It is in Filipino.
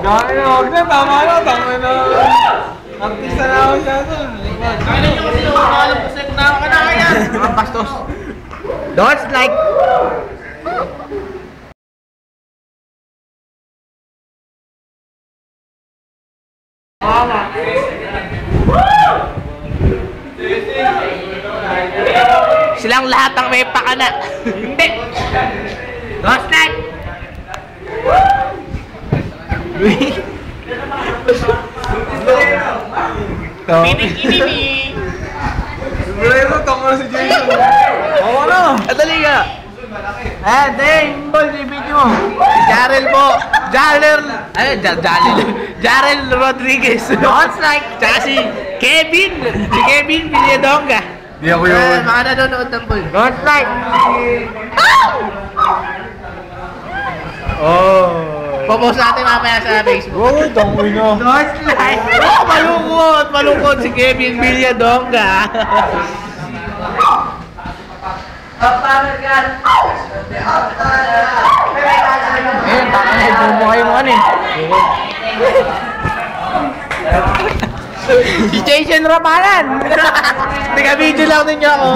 Gano'n, huwag na, tama na, tama na. Artista na ako siya na. Kailan nyo kasi alam ko sa'yo kung ka na kaya. Mga bastos. Don't like. Silang lahat ang may pakana. Hindi. Don't like. Pinig-inini. Pero, tama na si Jason. Oo na. Adali ka. Ding! Bol, i-video mo. Si Jarel po. Jarel Rodriguez. Don't like. Tsaka si Kevin. Si Kevin Villadonga. Di ako yun. Mga nanonood ng bol. Don't like. Oh. Popost natin mamaya sa Facebook. Oo, tama na. Don't like. Oh, malungkot. Malungkot si Kevin Villadonga. Ayun, baka na ibumo kayo mo eh. Si Jason Ramalan. Taga-video lang ninyo ako.